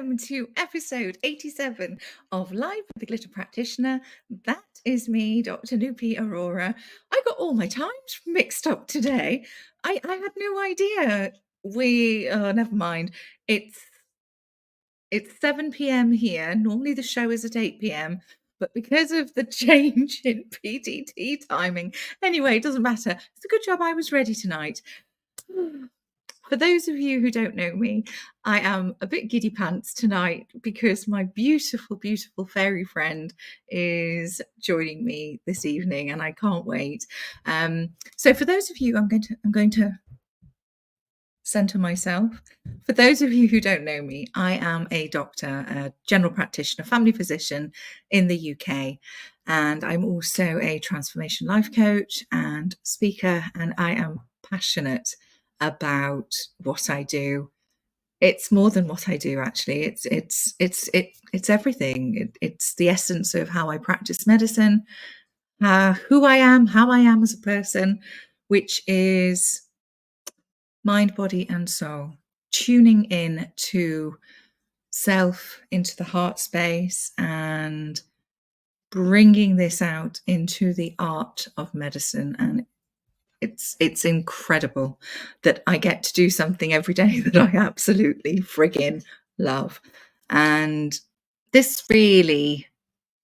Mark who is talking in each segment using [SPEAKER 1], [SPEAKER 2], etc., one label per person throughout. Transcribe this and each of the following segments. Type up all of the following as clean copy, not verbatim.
[SPEAKER 1] welcome to episode 87 of Live with the Glitter Practitioner. That is me, Dr. Nupi Aurora. I got all my times mixed up today. I had no idea. Never mind. It's 7 p.m. here. Normally the show is at 8 p.m. But because of the change in PTT timing, anyway, it doesn't matter. It's a good job I was ready tonight. For those of you who don't know me, I am a bit giddy pants tonight because my beautiful, beautiful fairy friend is joining me this evening, and I can't wait. So for those of you, I'm going to center myself. For those of you who don't know me, I am a doctor, a general practitioner, family physician in the UK, and I'm also a transformation life coach and speaker, and I am passionate about what I do. It's more than what I do, actually. It's everything. It's the essence of how I practice medicine, who I am, how I am as a person, which is mind, body, and soul. Tuning in to self, into the heart space, and bringing this out into the art of medicine. And it's incredible that I get to do something every day that I absolutely friggin' love. And this really,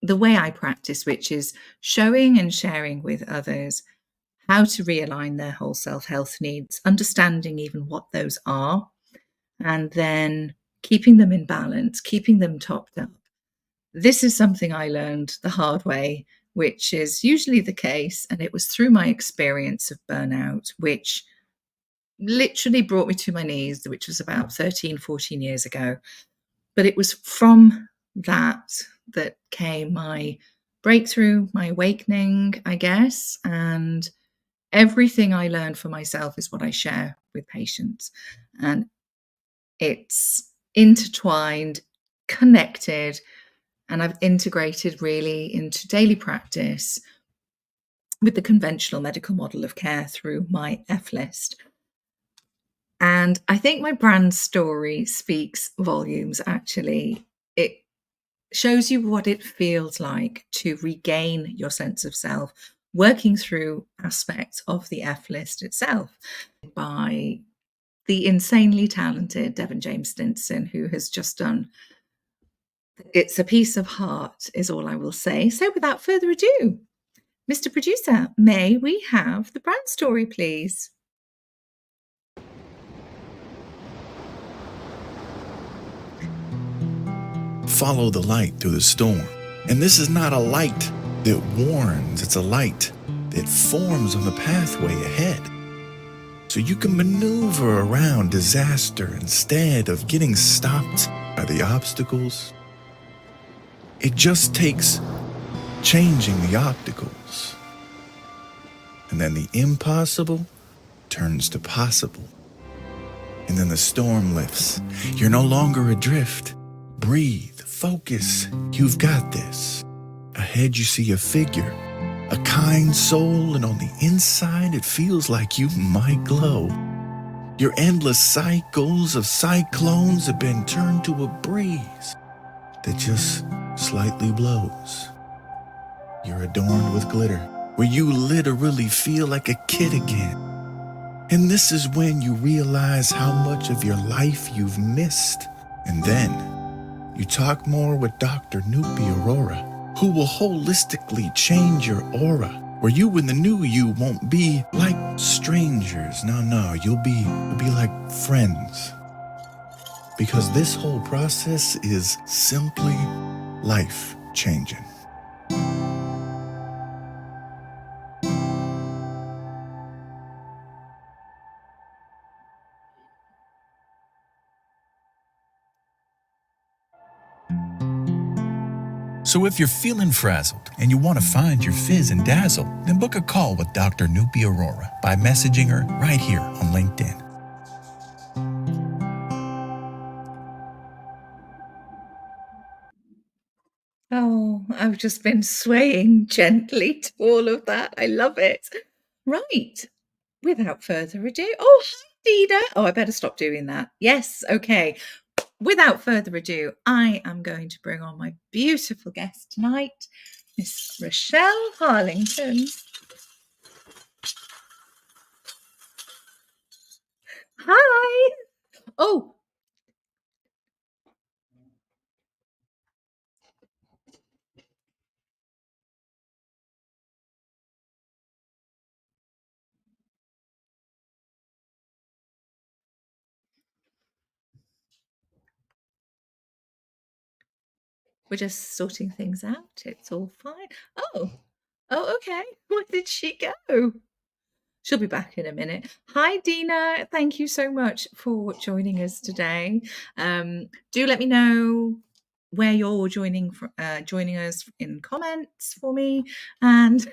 [SPEAKER 1] the way I practice, which is showing and sharing with others how to realign their whole self-health needs, understanding even what those are, and then keeping them in balance, keeping them topped up. This is something I learned the hard way, which is usually the case. And it was through my experience of burnout, which literally brought me to my knees, which was about 13, 14 years ago. But it was from that came my breakthrough, my awakening, I guess. And everything I learned for myself is what I share with patients. And it's intertwined, connected, and I've integrated really into daily practice with the conventional medical model of care through my F-list. And I think my brand story speaks volumes, actually. It shows you what it feels like to regain your sense of self, working through aspects of the F-list itself by the insanely talented Devon James Stinson, who has just done It's a piece of heart, is all I will say. So without further ado, Mr. Producer, may we have the brand story, please?
[SPEAKER 2] Follow the light through the storm. And this is not a light that warns, it's a light that forms on the pathway ahead. So you can maneuver around disaster instead of getting stopped by the obstacles. It just takes changing the obstacles. And then the impossible turns to possible. And then the storm lifts. You're no longer adrift. Breathe, focus, you've got this. Ahead you see a figure, a kind soul, and on the inside it feels like you might glow. Your endless cycles of cyclones have been turned to a breeze that just slightly blows. You're adorned with glitter, where you literally feel like a kid again. And this is when you realize how much of your life you've missed. And then you talk more with Dr. Nupi Aurora, who will holistically change your aura, where you and the new you won't be like strangers. No, you'll be like friends. Because this whole process is simply life-changing. So if you're feeling frazzled and you want to find your fizz and dazzle, then book a call with Dr. Nupi Aurora by messaging her right here on LinkedIn.
[SPEAKER 1] Oh, I've just been swaying gently to all of that. I love it. Right. Without further ado. Oh, hi, Dina. Oh, I better stop doing that. Yes. Okay. without further ado, I am going to bring on my beautiful guest tonight, Miss Raschell Harlingten. Hi. Oh, we're just sorting things out. It's all fine. Oh, okay. Where did she go? She'll be back in a minute. Hi, Dina. Thank you so much for joining us today. Do let me know where you're joining us in comments for me. And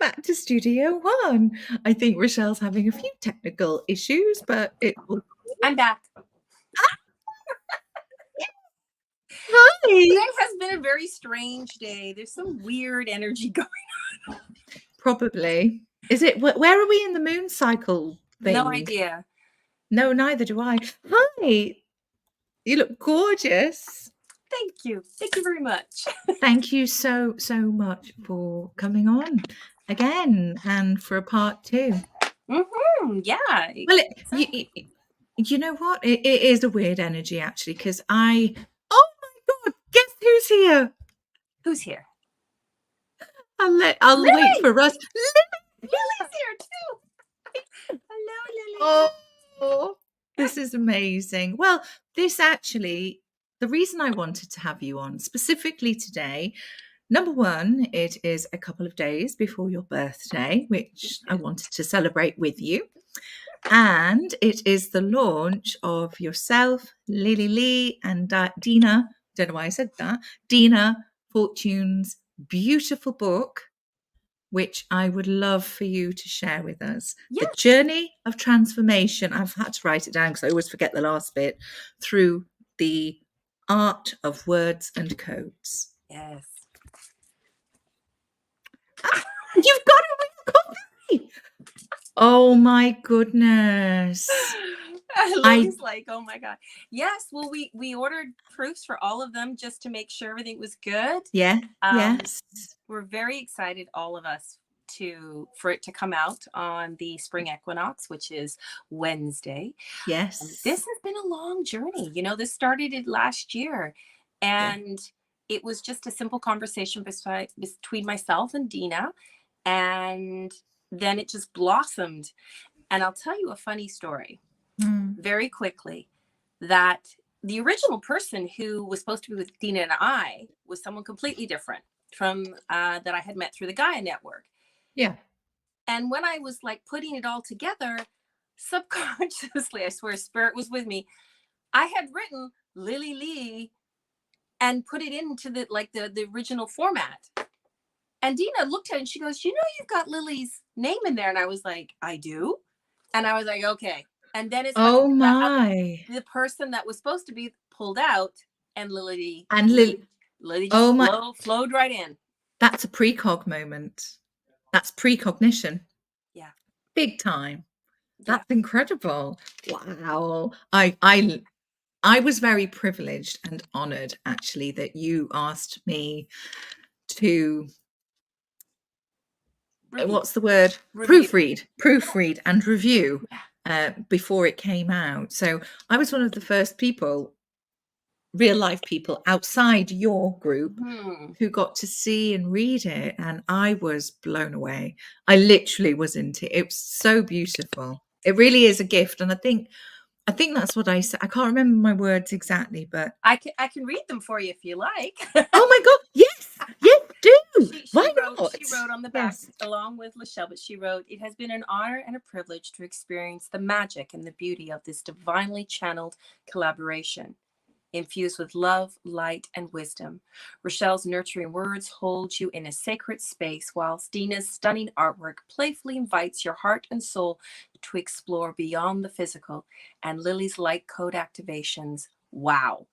[SPEAKER 1] back to Studio One. I think Rochelle's having a few technical issues, but it will.
[SPEAKER 3] I'm back.
[SPEAKER 1] Hi.
[SPEAKER 3] Today has been a very strange day. There's some weird energy going on.
[SPEAKER 1] Probably. Is it? Where are we in the moon cycle thing?
[SPEAKER 3] No idea.
[SPEAKER 1] No, neither do I. Hi. You look gorgeous.
[SPEAKER 3] Thank you. Thank you very much.
[SPEAKER 1] Thank you so much for coming on again and for a part 2.
[SPEAKER 3] Yeah.
[SPEAKER 1] Well, you know what? It is a weird energy actually, because oh my God, guess who's here?
[SPEAKER 3] Who's here?
[SPEAKER 1] I'll wait for Russ.
[SPEAKER 3] Lily's here too. Hello, Lily.
[SPEAKER 1] Oh, this is amazing. Well, the reason I wanted to have you on specifically today, number one, it is a couple of days before your birthday, which I wanted to celebrate with you. And it is the launch of yourself, Lily Lee, and Dina. Don't know why I said that. Dina Fortune's beautiful book, which I would love for you to share with us.
[SPEAKER 3] Yes.
[SPEAKER 1] The journey of transformation. I've had to write it down because I always forget the last bit. Through the art of words and codes.
[SPEAKER 3] Yes.
[SPEAKER 1] You've got a real copy. Oh my goodness.
[SPEAKER 3] Lily's like, oh my God. Yes. Well, we ordered proofs for all of them just to make sure everything was good.
[SPEAKER 1] Yeah. Yes.
[SPEAKER 3] We're very excited, all of us, for it to come out on the spring equinox, which is Wednesday.
[SPEAKER 1] Yes.
[SPEAKER 3] This has been a long journey. This started last year, and it was just a simple conversation between myself and Dina, and then it just blossomed. And I'll tell you a funny story very quickly, that the original person who was supposed to be with Dina and I was someone completely different from that I had met through the Gaia Network.
[SPEAKER 1] Yeah.
[SPEAKER 3] And when I was like putting it all together, subconsciously, I swear Spirit was with me, I had written Lily Lee and put it into the original format. And Dina looked at it and she goes, you've got Lily's name in there. And I was like, I do. And I was like, okay. And then it's
[SPEAKER 1] oh my,
[SPEAKER 3] the person that was supposed to be pulled out, and Lily just flowed right in.
[SPEAKER 1] That's a precog moment. That's precognition.
[SPEAKER 3] Yeah.
[SPEAKER 1] Big time. That's incredible. Wow. I was very privileged and honored actually that you asked me to what's the word? Proofread and review before it came out. So I was one of the first people, real life people outside your group, who got to see and read it, and I was blown away. I literally was into it. It was so beautiful. It really is a gift, and I think that's what I said. I can't remember my words exactly, but
[SPEAKER 3] I can read them for you if you like.
[SPEAKER 1] Oh my God, yes, do. Why not?
[SPEAKER 3] She wrote on the back, along with Raschell, but she wrote, it has been an honor and a privilege to experience the magic and the beauty of this divinely channeled collaboration, infused with love, light, and wisdom. Rochelle's nurturing words hold you in a sacred space, whilst Dina's stunning artwork playfully invites your heart and soul to explore beyond the physical, and Lily's light code activations. Wow.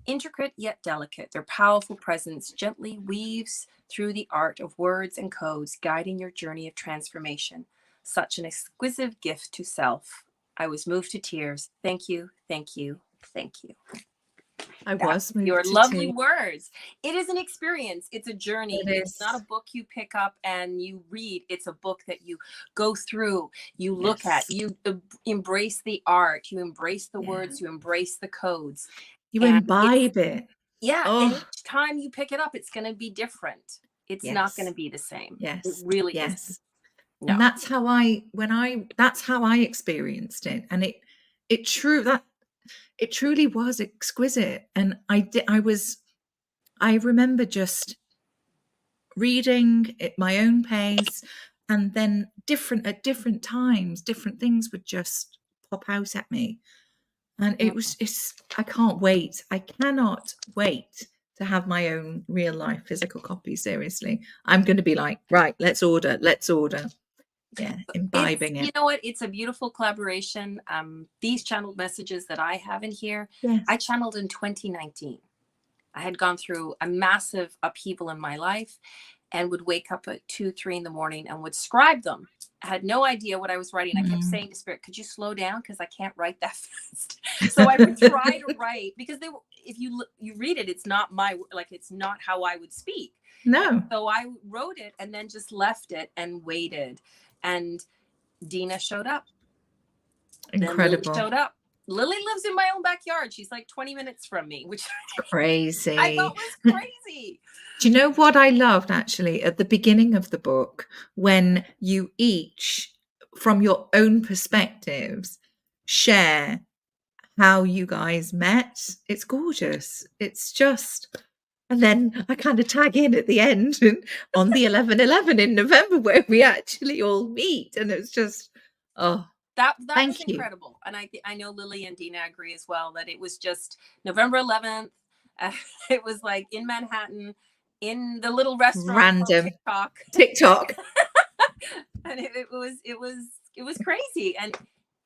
[SPEAKER 3] Intricate yet delicate, their powerful presence gently weaves through the art of words and codes, guiding your journey of transformation. Such an exquisite gift to self. I was moved to tears. Thank you, thank you, thank you.
[SPEAKER 1] I
[SPEAKER 3] That's
[SPEAKER 1] was moved
[SPEAKER 3] your
[SPEAKER 1] to
[SPEAKER 3] lovely
[SPEAKER 1] tears.
[SPEAKER 3] words. It is an experience. It's a journey.
[SPEAKER 1] It
[SPEAKER 3] It's not a
[SPEAKER 1] is.
[SPEAKER 3] book you pick up and you read. It's a book that you go through, you look at,
[SPEAKER 1] Yes.
[SPEAKER 3] you embrace the art, you embrace the
[SPEAKER 1] Yeah.
[SPEAKER 3] words, you embrace the codes.
[SPEAKER 1] You
[SPEAKER 3] And
[SPEAKER 1] imbibe it.
[SPEAKER 3] yeah, and
[SPEAKER 1] Oh,
[SPEAKER 3] each time you pick it up, it's going to be different. It's not going
[SPEAKER 1] yes.
[SPEAKER 3] to be the same. It
[SPEAKER 1] Yes.
[SPEAKER 3] really isn't.
[SPEAKER 1] Yes.
[SPEAKER 3] No.
[SPEAKER 1] And that's how that's how I experienced it. And it truly was exquisite. And I remember just reading at my own pace, and then at different times, different things would just pop out at me. And I can't wait. I cannot wait to have my own real life physical copy. Seriously. I'm going to be like, right, let's order. Yeah, imbibing
[SPEAKER 3] You
[SPEAKER 1] it.
[SPEAKER 3] know what? It's a beautiful collaboration. These channeled messages that I have in here,
[SPEAKER 1] Yes.
[SPEAKER 3] I channeled in 2019. I had gone through a massive upheaval in my life and would wake up at 2, 3 in the morning and would scribe them. I had no idea what I was writing. I kept saying to Spirit, could you slow down? Because I can't write that fast. So I would try to write, because if you read it, it's not it's not how I would speak.
[SPEAKER 1] No.
[SPEAKER 3] And so I wrote it and then just left it and waited. And Dina showed up.
[SPEAKER 1] Incredible.
[SPEAKER 3] Then Lily showed up. Lily lives in my own backyard. She's like 20 minutes from me, which
[SPEAKER 1] Crazy.
[SPEAKER 3] I thought was crazy.
[SPEAKER 1] Do you know what I loved actually at the beginning of the book, when you each, from your own perspectives, share how you guys met? It's gorgeous. It's just, and then I kind of tag in at the end on the 11/11 in November, where we actually all meet, and it's just, oh,
[SPEAKER 3] that was
[SPEAKER 1] thank you.
[SPEAKER 3] incredible. And I know Lily and Dina agree as well, that it was just November 11th. It was like in Manhattan, in the little restaurant called
[SPEAKER 1] TikTok.
[SPEAKER 3] And it was crazy. And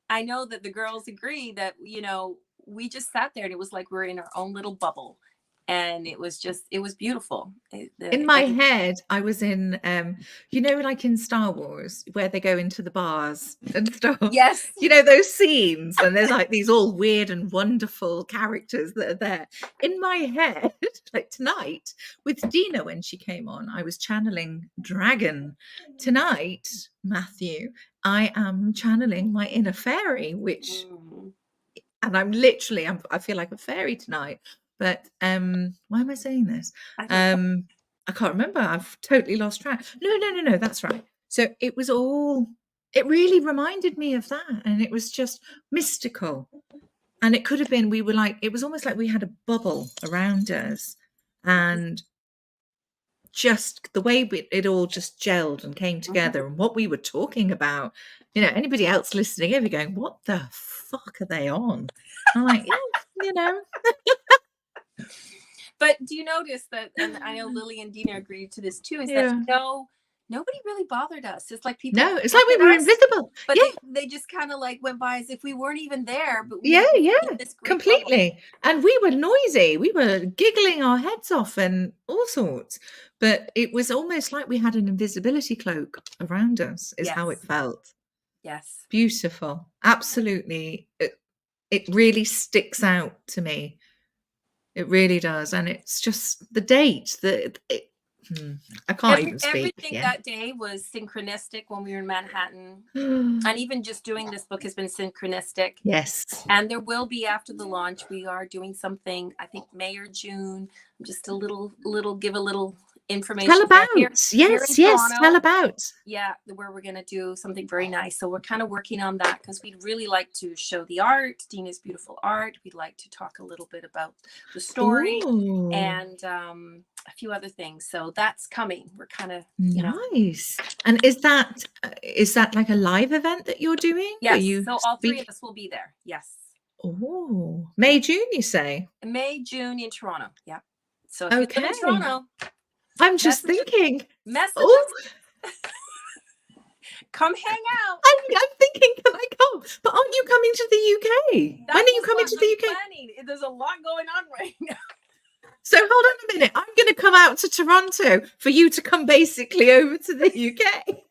[SPEAKER 3] I know that the girls agree that, we just sat there and it was like we were in our own little bubble. And it was beautiful.
[SPEAKER 1] In my head, I was in, like in Star Wars, where they go into the bars and stuff.
[SPEAKER 3] Yes.
[SPEAKER 1] Those scenes, and there's like these all weird and wonderful characters that are there. In my head, like tonight, with Dina when she came on, I was channeling Dragon. Tonight, Matthew, I am channeling my inner fairy, which, and I feel like a fairy tonight. But why am I saying this? I can't remember. I've totally lost track. No, that's right. So it really reminded me of that. And it was just mystical. And it could have been, it was almost like we had a bubble around us. And just the way it all just gelled and came together, and what we were talking about, anybody else listening over going, what the fuck are they on? I'm like,
[SPEAKER 3] But do you notice that, and I know Lily and Dina agreed to this too, is that nobody really bothered us. It's like people.
[SPEAKER 1] No, it's like we were invisible.
[SPEAKER 3] But they just kind of like went by as if we weren't even there. But
[SPEAKER 1] completely. And we were noisy. We were giggling our heads off and all sorts. But it was almost like we had an invisibility cloak around us, is how it felt.
[SPEAKER 3] Yes.
[SPEAKER 1] Beautiful. Absolutely. It really sticks out to me. It really does. And it's just the date that I can't even speak.
[SPEAKER 3] Everything that day was synchronistic when we were in Manhattan. And even just doing this book has been synchronistic.
[SPEAKER 1] Yes.
[SPEAKER 3] And there will be, after the launch, we are doing something, I think May or June. Just give a little information.
[SPEAKER 1] Tell about. Yes. Tell about.
[SPEAKER 3] Yeah, where we're going to do something very nice. So we're kind of working on that, because we'd really like to show the art, Dina's beautiful art. We'd like to talk a little bit about the story. Ooh. And a few other things. So that's coming. We're kind of
[SPEAKER 1] nice. And is that like a live event that you're doing?
[SPEAKER 3] Yes. So all three of us will be there. Yes.
[SPEAKER 1] Oh, May, June, you say?
[SPEAKER 3] May, June in Toronto. Yeah. So if you live in Toronto,
[SPEAKER 1] I'm just thinking.
[SPEAKER 3] Messages. Come hang out.
[SPEAKER 1] I'm thinking, can I come? But aren't you coming to the UK? When are you coming to the UK?
[SPEAKER 3] Planning. There's a lot going on right now.
[SPEAKER 1] So hold on a minute. I'm going to come out to Toronto for you to come basically over to the UK.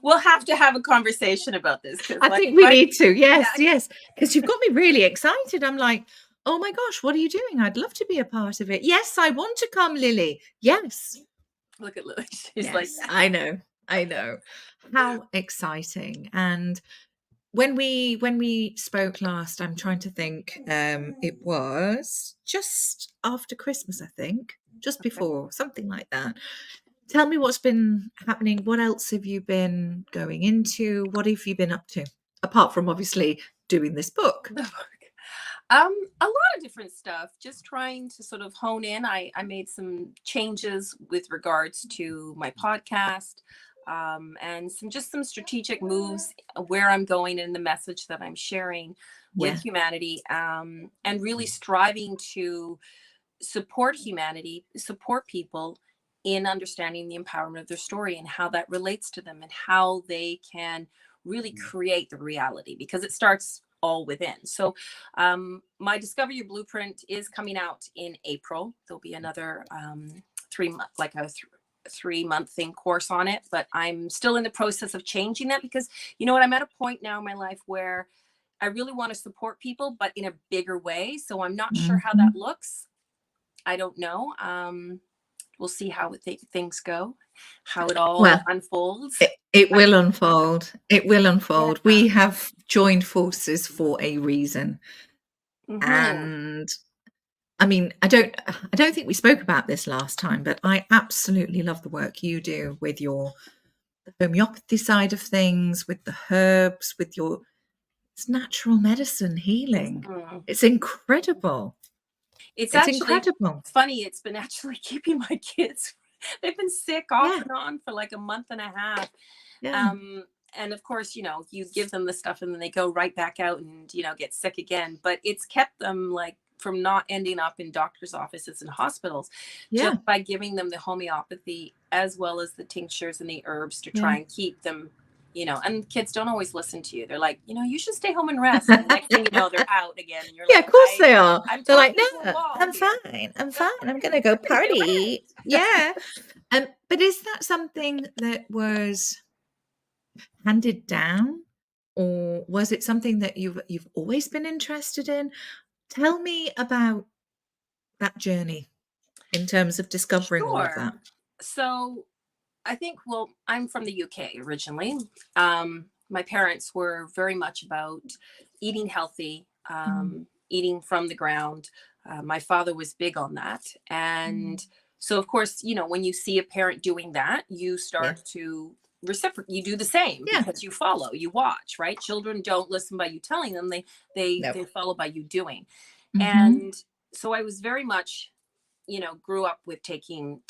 [SPEAKER 3] We'll have to have a conversation about this because,
[SPEAKER 1] I
[SPEAKER 3] like,
[SPEAKER 1] think we
[SPEAKER 3] right?
[SPEAKER 1] need to. Yes,
[SPEAKER 3] Yeah.
[SPEAKER 1] yes. Because you've got me really excited. I'm like, oh my gosh, what are you doing? I'd love to be a part of it. Yes, I want to come, Lily. Yes.
[SPEAKER 3] Look at Lily. She's like,
[SPEAKER 1] Yes, I know. I know. How exciting. And when we spoke last, I'm trying to think, it was just after Christmas, I think, just before, something like that. Tell me what's been happening. What else have you been going into? What have you been up to? Apart from obviously doing this book.
[SPEAKER 3] the book. A lot of different stuff. Just trying to sort of hone in. I made some changes with regards to my podcast, and some strategic moves where I'm going and the message that I'm sharing with
[SPEAKER 1] Yeah.
[SPEAKER 3] humanity, and really striving to support humanity, support people in understanding the empowerment of their story and how that relates to them and how they can really create the reality, because it starts all within. So my Discover Your Blueprint is coming out in April. There'll be another 3 month, like a 3 month thing course on it, but I'm still in the process of changing that because you know what, I'm at a point now in my life where I really want to support people, but in a bigger way. So I'm not sure how that
[SPEAKER 1] Mhm.
[SPEAKER 3] looks. I don't know. We'll see how things go, how it all
[SPEAKER 1] Well,
[SPEAKER 3] unfolds.
[SPEAKER 1] it will unfold. It will unfold.
[SPEAKER 3] Yeah.
[SPEAKER 1] We have joined forces for a reason.
[SPEAKER 3] Hmm.
[SPEAKER 1] And I mean, I don't think we spoke about this last time, but I absolutely love the work you do with your homeopathy side of things, with the herbs, with your it's natural medicine healing.
[SPEAKER 3] Mhm.
[SPEAKER 1] It's incredible.
[SPEAKER 3] It's
[SPEAKER 1] It's
[SPEAKER 3] actually
[SPEAKER 1] incredible.
[SPEAKER 3] funny. It's been actually keeping my kids. They've been sick off
[SPEAKER 1] Yeah,
[SPEAKER 3] and on for like a month and a half.
[SPEAKER 1] yeah,
[SPEAKER 3] Um, and of course, you give them the stuff and then they go right back out and, get sick again. But it's kept them like from not ending up in doctor's offices and hospitals
[SPEAKER 1] yeah,
[SPEAKER 3] just by giving them the homeopathy as well as the tinctures and the herbs to
[SPEAKER 1] yeah.
[SPEAKER 3] try and keep them, and kids don't always listen to you. They're like, you should stay home and rest. And the next thing you know, they're out again. And you're
[SPEAKER 1] Yeah,
[SPEAKER 3] like,
[SPEAKER 1] of course they are.
[SPEAKER 3] I'm
[SPEAKER 1] They're like,
[SPEAKER 3] talking to a
[SPEAKER 1] no,
[SPEAKER 3] wall
[SPEAKER 1] I'm
[SPEAKER 3] here.
[SPEAKER 1] fine. I'm
[SPEAKER 3] I'm
[SPEAKER 1] fine. I'm
[SPEAKER 3] fine.
[SPEAKER 1] gonna go
[SPEAKER 3] I'm gonna do
[SPEAKER 1] party.
[SPEAKER 3] it.
[SPEAKER 1] Yeah. But is that something that was handed down, or was it something that you've always been interested in? Tell me about that journey in terms of discovering all of
[SPEAKER 3] Sure.
[SPEAKER 1] that.
[SPEAKER 3] So I think, well, I'm from the UK originally. My parents were very much about eating healthy,
[SPEAKER 1] Mm,
[SPEAKER 3] eating from the ground. My father was big on that.
[SPEAKER 1] mm.
[SPEAKER 3] And so, of course, when you see a parent doing that, you
[SPEAKER 1] Yeah.
[SPEAKER 3] start to reciprocate, you do the same
[SPEAKER 1] Yeah.
[SPEAKER 3] because you follow, you watch, right? Children don't listen by you telling them,
[SPEAKER 1] No.
[SPEAKER 3] they follow by you doing.
[SPEAKER 1] Mm-hmm.
[SPEAKER 3] And so I was very much, grew up with taking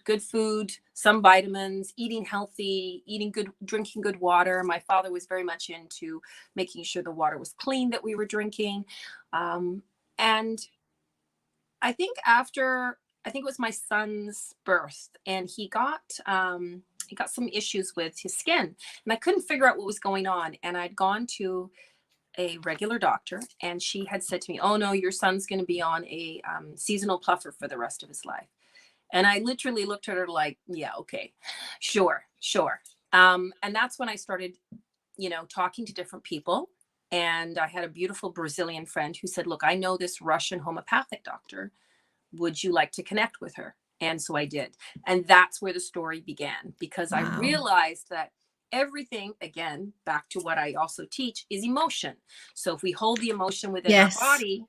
[SPEAKER 3] good food, some vitamins, eating healthy, eating good, drinking good water. My father was very much into making sure the water was clean that we were drinking. And I think it was my son's birth, and he got some issues with his skin, and I couldn't figure out what was going on. And I'd gone to a regular doctor, and she had said to me, "Oh no, your son's going to be on a seasonal puffer for the rest of his life." And I literally looked at her like, "Yeah, okay, sure, sure." And that's when I started, talking to different people. And I had a beautiful Brazilian friend who said, "Look, I know this Russian homeopathic doctor. Would you like to connect with her?" And so I did. And that's where the story began, because I
[SPEAKER 1] Wow.
[SPEAKER 3] realized that everything, again, back to what I also teach, is emotion. So if we hold the emotion within our
[SPEAKER 1] Yes.
[SPEAKER 3] body,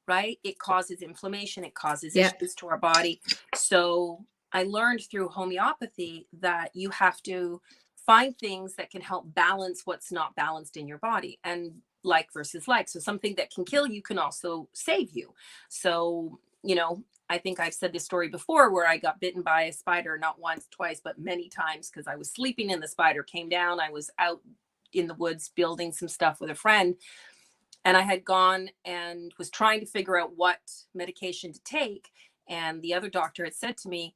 [SPEAKER 3] right, it causes inflammation, it causes
[SPEAKER 1] Yeah.
[SPEAKER 3] issues to our body. So I learned through homeopathy that you have to find things that can help balance what's not balanced in your body, and like versus like. So something that can kill you can also save you. So, I think I've said this story before where I got bitten by a spider, not once, twice, but many times, because I was sleeping and the spider came down. I was out in the woods building some stuff with a friend, and I had gone and was trying to figure out what medication to take. And the other doctor had said to me,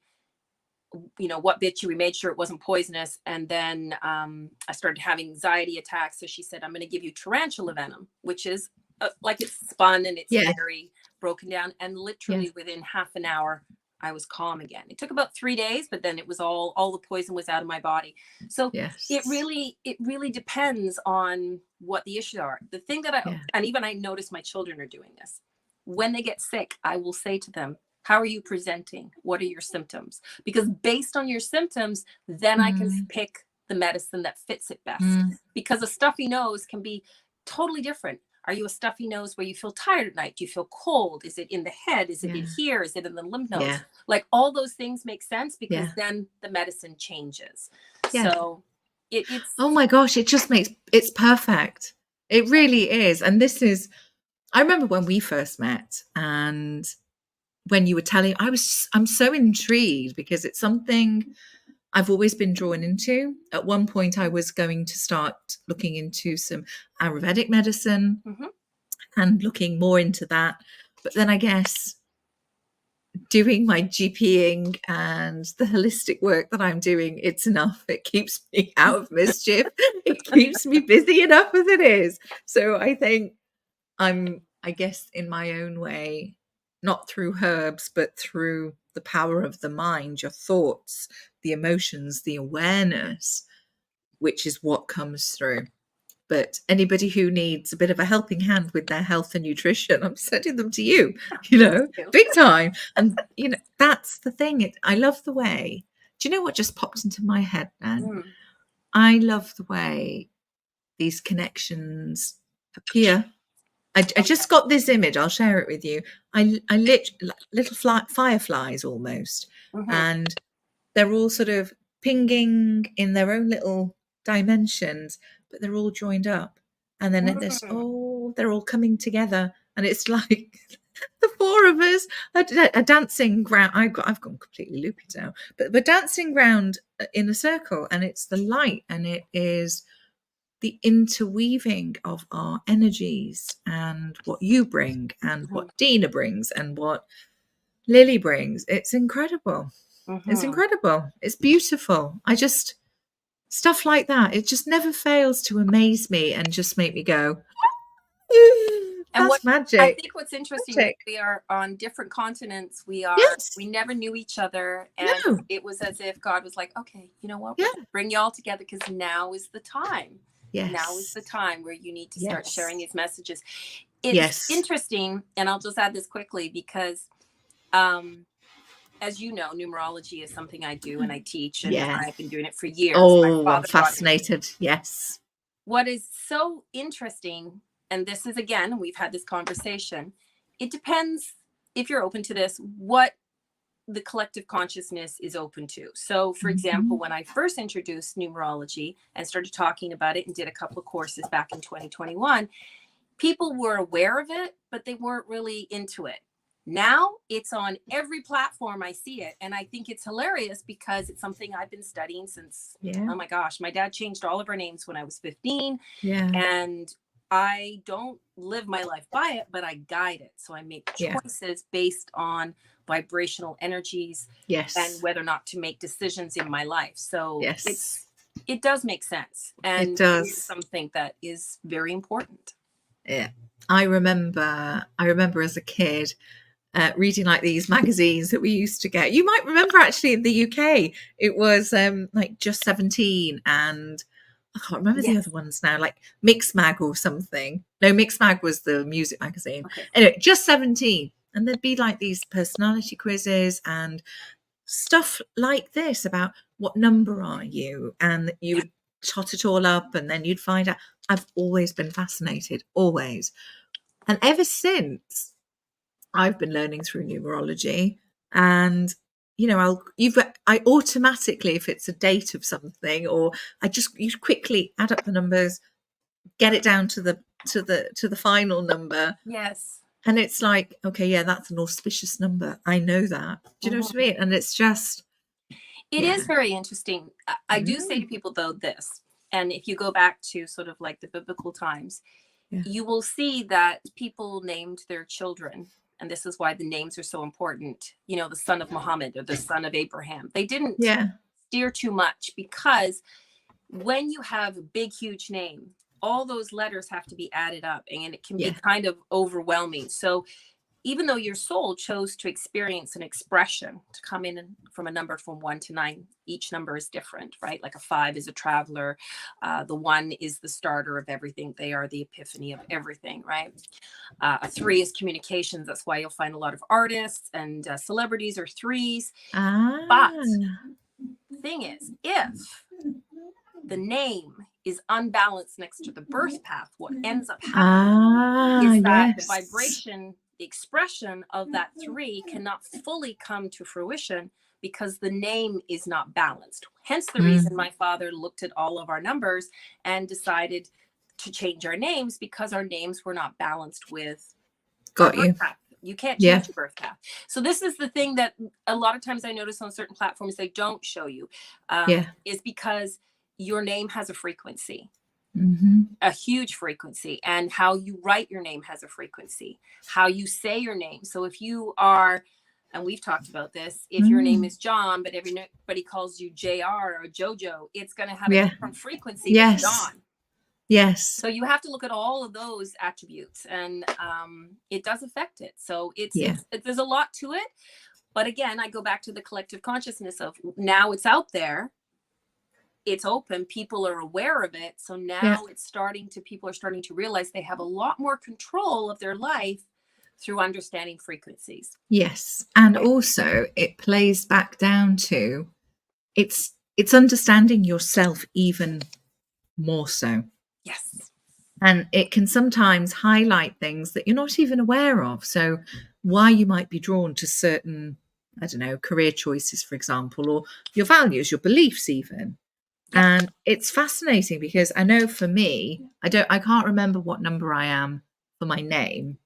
[SPEAKER 3] "What bit you?" We made sure it wasn't poisonous. And then I started having anxiety attacks. So she said, "I'm going to give you tarantula venom," which is like it's spun and it's
[SPEAKER 1] Yeah.
[SPEAKER 3] very broken down. And
[SPEAKER 1] Yeah.
[SPEAKER 3] literally within half an hour, I was calm again. It took about 3 days, but then it was all the poison was out of my body. So it
[SPEAKER 1] Yes.
[SPEAKER 3] really depends on what the issues are. The thing that
[SPEAKER 1] Yeah.
[SPEAKER 3] and even I notice my children are doing this. When they get sick, I will say to them, how are you presenting? What are your symptoms? Because based on your symptoms, then I can pick the medicine that fits it best. Because a stuffy nose can be totally different. Are you a stuffy nose where you feel tired at night? Do you feel cold? Is it in the head? Is it in here? Is it in the lymph nodes?
[SPEAKER 1] Yeah.
[SPEAKER 3] Like all those things make sense because
[SPEAKER 1] Yeah.
[SPEAKER 3] then the medicine changes.
[SPEAKER 1] Yeah.
[SPEAKER 3] So it's
[SPEAKER 1] Oh my gosh, it's perfect. It really is. And I remember when we first met, and when you were telling, I'm so intrigued because it's something I've always been drawn into. At one point, I was going to start looking into some Ayurvedic medicine and looking more into that. But then I guess doing my GPing and the holistic work that I'm doing, it's enough. It keeps me out of mischief. It keeps me busy enough as it is. So I think I guess in my own way, not through herbs, but through the power of the mind, your thoughts, the emotions, the awareness, which is what comes through. But anybody who needs a bit of a helping hand with their health and nutrition, I'm sending them to you, big time. And, that's the thing. I love the way. Do you know what just popped into my head then? I love the way these connections appear. I just got this image. I'll share it with you. I lit little fireflies almost, and they're all sort of pinging in their own little dimensions, but they're all joined up. And then they're all coming together, and it's like the four of us are dancing round. I've gone completely loopy now, but we're dancing round in a circle, and it's the light, and it is the interweaving of our energies and what you bring and what Dina brings and what Lily brings. It's incredible. It's incredible. It's beautiful. Stuff like that. It just never fails to amaze me and just make me go, that's magic.
[SPEAKER 3] I think what's interesting is we are on different continents. We never knew each other. And it was as if God was like, okay, you know what? We'll bring you all together because now is the time.
[SPEAKER 1] Yes.
[SPEAKER 3] Now is the time where you need to start sharing these messages. It's interesting. And I'll just add this quickly because, as you know, numerology is something I do and I teach, and I've been doing it for years.
[SPEAKER 1] Oh, I'm fascinated. Yes.
[SPEAKER 3] What is so interesting, and this is, again, we've had this conversation, it depends, if you're open to this, what the collective consciousness is open to. So, for example, when I first introduced numerology and started talking about it and did a couple of courses back in 2021, people were aware of it, but they weren't really into it. Now it's on every platform. I see it. And I think it's hilarious because it's something I've been studying since, oh my gosh, my dad changed all of our names when I was 15. And I don't live my life by it, but I guide it. So I make choices based on vibrational energies and whether or not to make decisions in my life. So it does make sense. And it is something that is very important.
[SPEAKER 1] Yeah. I remember as a kid, reading like these magazines that we used to get. You might remember actually in the UK, it was like Just 17, and I can't remember the other ones now, like Mix Mag or something. No, Mix Mag was the music magazine. Anyway, Just 17. And there'd be like these personality quizzes and stuff like this about what number are you? And you would tot it all up and then you'd find out. I've always been fascinated, always. And ever since, I've been learning through numerology, and I automatically, if it's a date of something, or you quickly add up the numbers, get it down to the final number.
[SPEAKER 3] Yes.
[SPEAKER 1] And it's like, okay, that's an auspicious number. I know that. Do you know what I mean? And it's just
[SPEAKER 3] it is very interesting. I do say to people though this, and if you go back to sort of like the biblical times, you will see that people named their children. And this is why the names are so important. You know, the son of Muhammad or the son of Abraham. They didn't steer too much because when you have a big, huge name, all those letters have to be added up and it can be kind of overwhelming. So even though your soul chose to experience an expression to come in from a number from 1 to 9, each number is different, right? Like a 5 is a traveler, the 1 is the starter of everything. They are the epiphany of everything, right? A 3 is communications. That's why you'll find a lot of artists and celebrities are 3s. But the thing is, if the name is unbalanced next to the birth path, what ends up happening is that the vibration, the expression of that 3 cannot fully come to fruition because the name is not balanced. Hence the reason my father looked at all of our numbers and decided to change our names, because our names were not balanced with our birth path. You can't change your birth path. So this is the thing that a lot of times I notice on certain platforms they don't show you, is because your name has a frequency, a huge frequency, and how you write your name has a frequency, how you say your name. So if you are, and we've talked about this, if your name is John, but everybody calls you JR or Jojo, it's going to have a different frequency than John.
[SPEAKER 1] Yes.
[SPEAKER 3] So you have to look at all of those attributes, and it does affect it. So it's there's a lot to it. But again, I go back to the collective consciousness of now it's out there. It's open. People are aware of it. So now people are starting to realize they have a lot more control of their life through understanding frequencies.
[SPEAKER 1] Yes. And also it plays back down to it's understanding yourself even more so.
[SPEAKER 3] Yes.
[SPEAKER 1] And it can sometimes highlight things that you're not even aware of. So why you might be drawn to certain, I don't know, career choices, for example, or your values, your beliefs even. And it's fascinating because I know for me, I can't remember what number I am for my name,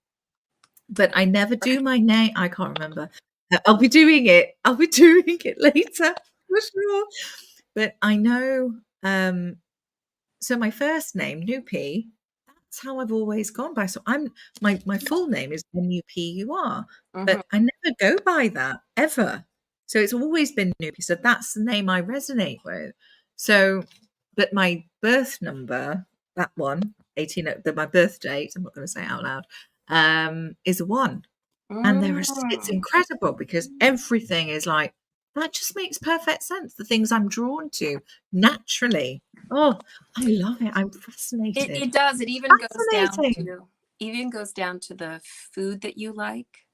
[SPEAKER 1] but I never do my name. I can't remember. I'll be doing it later for sure. But I know, so my first name, Nupi, that's how I've always gone by. So my full name is Nupur, but I never go by that ever. So it's always been Nupi. So that's the name I resonate with. So, but my birth number, that one, 18, my birth date, I'm not going to say it out loud, is a 1. And it's incredible because everything is like, that just makes perfect sense. The things I'm drawn to naturally. Oh, I love it. I'm fascinated.
[SPEAKER 3] It does. It even goes down to the food that you like,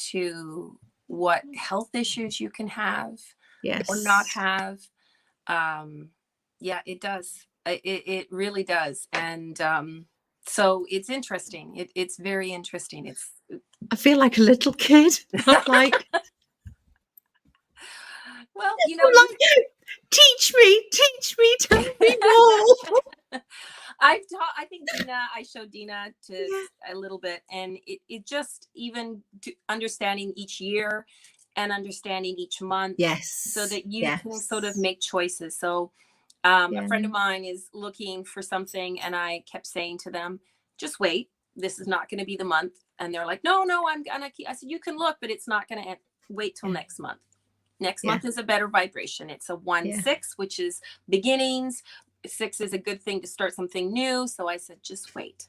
[SPEAKER 3] to what health issues you can have or not have. It does. It really does. And so it's interesting. It's very interesting.
[SPEAKER 1] I feel like a little kid. I'm like,
[SPEAKER 3] well,
[SPEAKER 1] teach me, tell me more.
[SPEAKER 3] I think I showed Dina to a little bit, and it just even understanding each year and understanding each month, so that you can sort of make choices. So a friend of mine is looking for something, and I kept saying to them, just wait, this is not going to be the month. And they're like, no, I'm gonna keep. I said, you can look, but it's not going to wait till next month. Next month is a better vibration. It's a 1-6, which is beginnings. 6 is a good thing to start something new. So I said, just wait.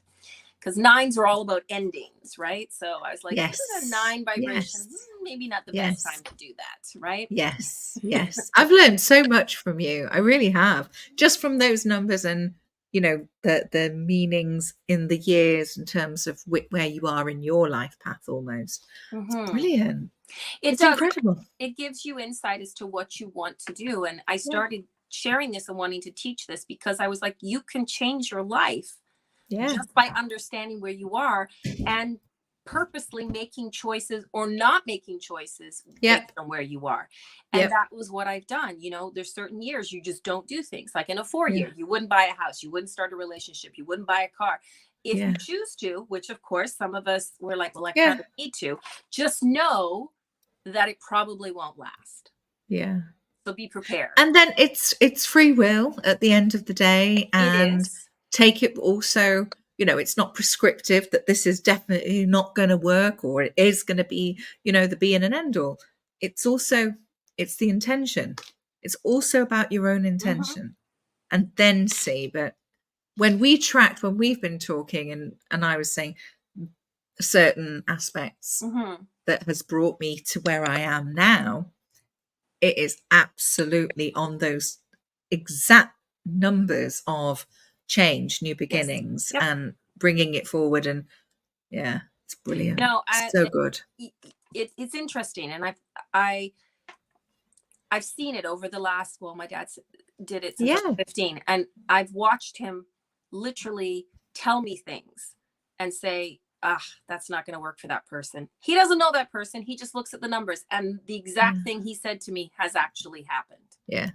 [SPEAKER 3] Because 9s are all about endings, right? So I was like, a 9 vibration, maybe not the best time to do that, right?
[SPEAKER 1] Yes. I've learned so much from you. I really have. Just from those numbers and, the meanings in the years in terms of where you are in your life path almost. It's brilliant. It's incredible.
[SPEAKER 3] It gives you insight as to what you want to do. And I started sharing this and wanting to teach this because I was like, you can change your life just by understanding where you are and purposely making choices or not making choices based on where you are. And that was what I've done. There's certain years you just don't do things. Like in a 4-year, you wouldn't buy a house, you wouldn't start a relationship, you wouldn't buy a car. If you choose to, which of course some of us were like, well, I kind of need to, just know that it probably won't last. So be prepared.
[SPEAKER 1] And then it's free will at the end of the day, and take it also, it's not prescriptive that this is definitely not going to work or it is going to be, the be and an end all. It's the intention. It's also about your own intention, and then see. But when we've been talking and I was saying, certain aspects
[SPEAKER 3] Mm-hmm.
[SPEAKER 1] that has brought me to where I am now, it is absolutely on those exact numbers of change, new
[SPEAKER 3] Yes.
[SPEAKER 1] beginnings,
[SPEAKER 3] Yep.
[SPEAKER 1] and bringing it forward. And yeah, it's brilliant.
[SPEAKER 3] No,
[SPEAKER 1] So good.
[SPEAKER 3] it's interesting, and I've seen it over the last. Well, my dad did it since I was
[SPEAKER 1] Yeah.
[SPEAKER 3] 15, and I've watched him literally tell me things and say, "Ah, that's not going to work for that person." He doesn't know that person. He just looks at the numbers, and the exact
[SPEAKER 1] Yeah.
[SPEAKER 3] thing he said to me has actually happened.
[SPEAKER 1] Yeah.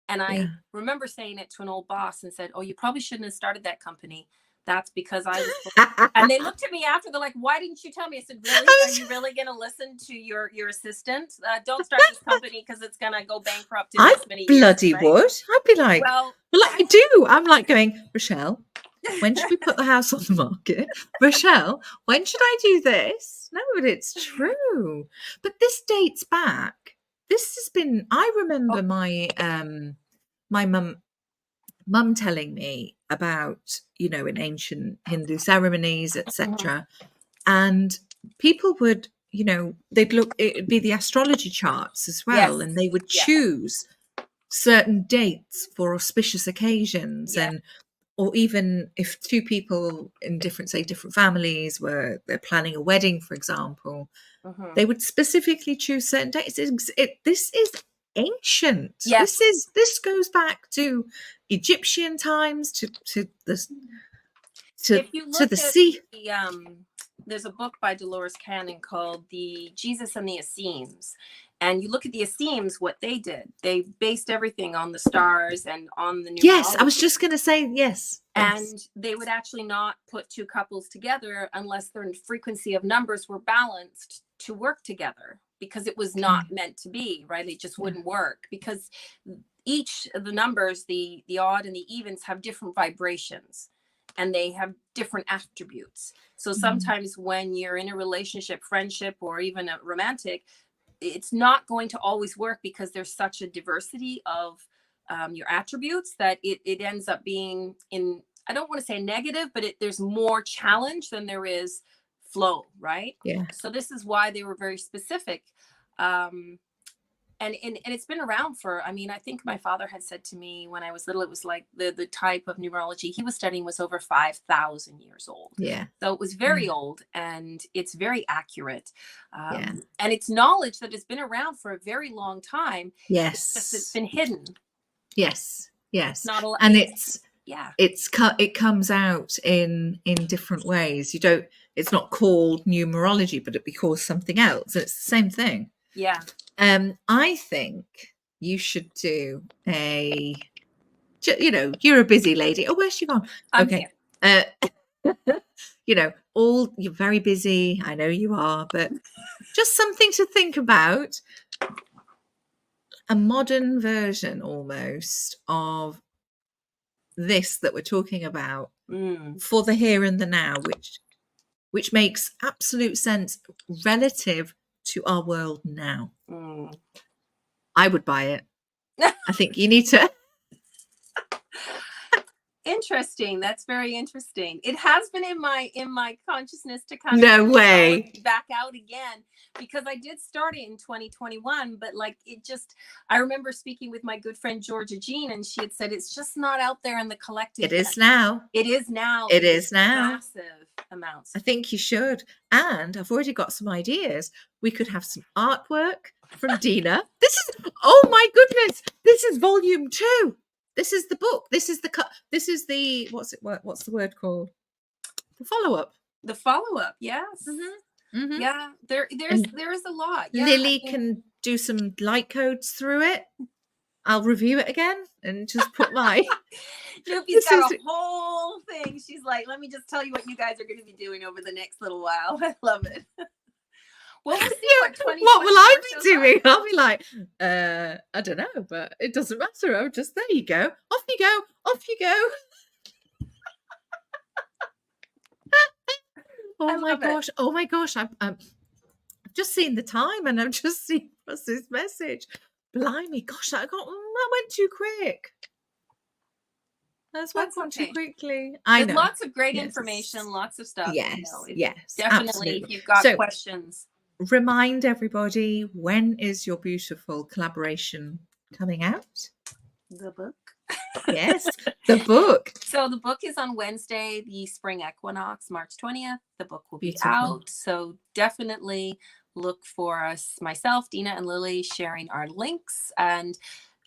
[SPEAKER 3] And
[SPEAKER 1] Yeah.
[SPEAKER 3] I remember saying it to an old boss and said, "Oh, you probably shouldn't have started that company. That's because I was." And they looked at me after. They're like, "Why didn't you tell me?" I said, "Really? Are you really going to listen to your assistant? Don't start this company because it's going to go bankrupt in
[SPEAKER 1] I
[SPEAKER 3] this many
[SPEAKER 1] bloody
[SPEAKER 3] years." Right?
[SPEAKER 1] would. I'd be like,
[SPEAKER 3] Well,
[SPEAKER 1] I do. I'm like going, Raschell, when should we put the house on the market? Raschell, when should I do this? No, but it's true. But this dates back. This has been, I remember my my mum telling me about, in ancient Hindu ceremonies, etc. And people would, they'd look, it'd be the astrology charts as well,
[SPEAKER 3] yes,
[SPEAKER 1] and they would
[SPEAKER 3] yeah,
[SPEAKER 1] choose certain dates for auspicious occasions.
[SPEAKER 3] yeah.
[SPEAKER 1] And or even if two people in different families they're planning a wedding, for example,
[SPEAKER 3] Mm-hmm.
[SPEAKER 1] they would specifically choose certain dates. This is ancient.
[SPEAKER 3] Yes.
[SPEAKER 1] This goes back to Egyptian times, to the
[SPEAKER 3] If you look at
[SPEAKER 1] sea.
[SPEAKER 3] there's a book by Dolores Cannon called "The Jesus and the Essenes," and you look at the Essenes, what they did. They based everything on the stars and on the numerology.
[SPEAKER 1] Yes, I was just going to say yes.
[SPEAKER 3] And they would actually not put two couples together unless their frequency of numbers were balanced to work together, because it was not meant to be, right? It just wouldn't work, because each of the numbers, the odd and the evens, have different vibrations and they have different attributes. So sometimes when you're in a relationship, friendship, or even a romantic, it's not going to always work because there's such a diversity of your attributes that it ends up being in, I don't want to say negative, but there's more challenge than there is flow, right?
[SPEAKER 1] Yeah.
[SPEAKER 3] So this is why they were very specific. And it's been around for, I mean, I think my father had said to me when I was little, it was like the type of numerology he was studying was over 5,000 years old.
[SPEAKER 1] Yeah.
[SPEAKER 3] So it was very old, and it's very accurate.
[SPEAKER 1] Yeah.
[SPEAKER 3] And it's knowledge that has been around for a very long time.
[SPEAKER 1] Yes.
[SPEAKER 3] It's been hidden.
[SPEAKER 1] Yes. Yes.
[SPEAKER 3] Not a lot.
[SPEAKER 1] And it comes out in different ways. It's not called numerology, but it'd be called something else. And it's the same thing.
[SPEAKER 3] Yeah.
[SPEAKER 1] I think you should do you're a busy lady. Oh, where's she gone? Okay. You're very busy. I know you are, but just something to think about. A modern version almost of this that we're talking about for the here and the now, which makes absolute sense relative to our world now. I would buy it. I think you need to.
[SPEAKER 3] Interesting. That's very interesting. It has been in my consciousness to kind
[SPEAKER 1] No
[SPEAKER 3] of
[SPEAKER 1] way
[SPEAKER 3] back out again, because I did start it in 2021, but like I remember speaking with my good friend Georgia Jean, and she had said it's just not out there in the collective.
[SPEAKER 1] It is now.
[SPEAKER 3] It is now.
[SPEAKER 1] It is now.
[SPEAKER 3] Massive amounts.
[SPEAKER 1] I think you should. And I've already got some ideas. We could have some artwork from Dina. Oh my goodness. This is volume 2. This is the book. This is the what's the word called? The follow-up.
[SPEAKER 3] The follow-up, yes.
[SPEAKER 1] Mm-hmm.
[SPEAKER 3] Yeah, there is a lot. Yeah,
[SPEAKER 1] Lily can do some light codes through it. I'll review it again and just put my
[SPEAKER 3] Noopy's got a whole thing. She's like, let me just tell you what you guys are going to be doing over the next little while. I love it. Well, we'll see
[SPEAKER 1] what will I be doing? I'll be like, I don't know, but it doesn't matter. I'll just, there you go. Off you go. Off you go. Oh my gosh. I've just seen the time, and I've just seen what's this message. Blimey, gosh, that went too quick. That's why I've
[SPEAKER 3] That's
[SPEAKER 1] gone too
[SPEAKER 3] okay.
[SPEAKER 1] quickly. I
[SPEAKER 3] There's
[SPEAKER 1] know.
[SPEAKER 3] lots of great
[SPEAKER 1] Yes.
[SPEAKER 3] information, lots of stuff.
[SPEAKER 1] Yes, yes,
[SPEAKER 3] Definitely,
[SPEAKER 1] absolutely.
[SPEAKER 3] if you've got
[SPEAKER 1] So
[SPEAKER 3] questions.
[SPEAKER 1] remind everybody, when is your beautiful collaboration coming out?
[SPEAKER 3] The book.
[SPEAKER 1] Yes, the book.
[SPEAKER 3] So the book is on Wednesday, the spring equinox, March 20th. The book will be
[SPEAKER 1] Beautiful.
[SPEAKER 3] out. So definitely look for us, myself, Dina, and Lily sharing our links. And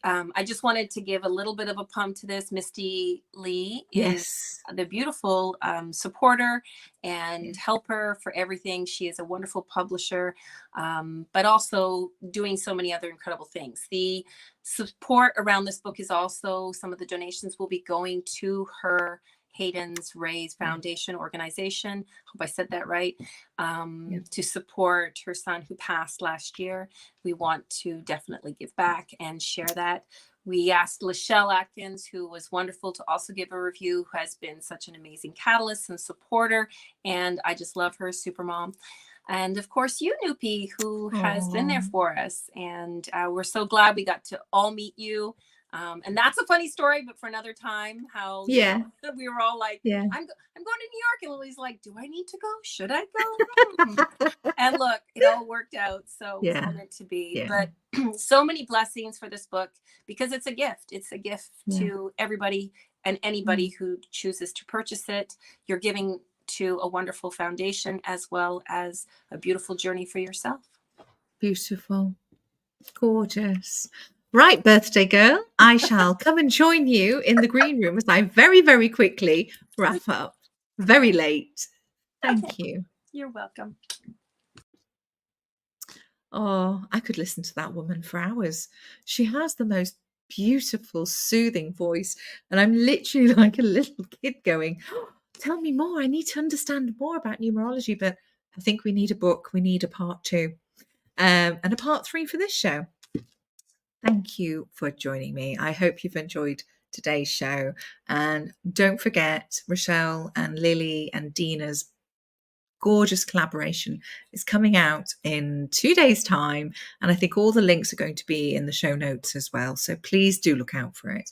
[SPEAKER 3] I just wanted to give a little bit of a pump to this. Misty Lee is
[SPEAKER 1] Yes.
[SPEAKER 3] the beautiful supporter and helper for everything. She is a wonderful publisher, but also doing so many other incredible things. The support around this book is also, some of the donations will be going to her Hayden's Rays Foundation organization. Hope I said that right. To support her son who passed last year. We want to definitely give back and share that. We asked Raschell Atkins, who was wonderful, to also give a review, who has been such an amazing catalyst and supporter. And I just love her, super mom. And of course, you, Nupi, who has been there for us. And we're so glad we got to all meet you. And that's a funny story, but for another time, how you know, we were all like, I'm going to New York. And Lily's like, do I need to go? Should I go? And look, it all worked out. So it was all meant to be. But so many blessings for this book, because it's a gift. It's a gift to everybody and anybody who chooses to purchase it. You're giving to a wonderful foundation, as well as a beautiful journey for yourself.
[SPEAKER 1] Beautiful. Gorgeous. Right, birthday girl, I shall come and join you in the green room as I very, very quickly wrap up. Very late. Thank you.
[SPEAKER 3] You're welcome.
[SPEAKER 1] Oh, I could listen to that woman for hours. She has the most beautiful, soothing voice. And I'm literally like a little kid going, oh, tell me more. I need to understand more about numerology. But I think we need a book. We need a part 2 and a part 3 for this show. Thank you for joining me. I hope you've enjoyed today's show. And don't forget, Raschell and Lily and Dina's gorgeous collaboration is coming out in 2 days' time. And I think all the links are going to be in the show notes as well. So please do look out for it.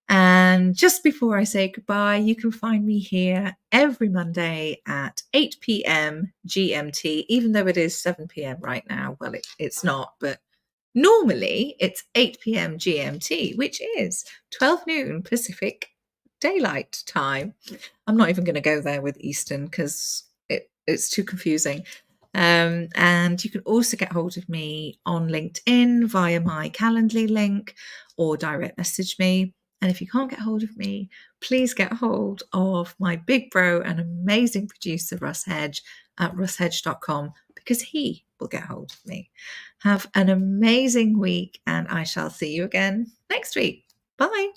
[SPEAKER 1] And just before I say goodbye, you can find me here every Monday at 8 p.m. GMT, even though it is 7 p.m. right now. Well, it's not, but normally it's 8 p.m. GMT, which is 12 noon Pacific Daylight Time. I'm not even going to go there with Eastern because it's too confusing. And you can also get hold of me on LinkedIn via my Calendly link or direct message me. And if you can't get hold of me, please get hold of my big bro and amazing producer, Russ Hedge, at russhedge.com, because he will get hold of me. Have an amazing week, and I shall see you again next week. Bye.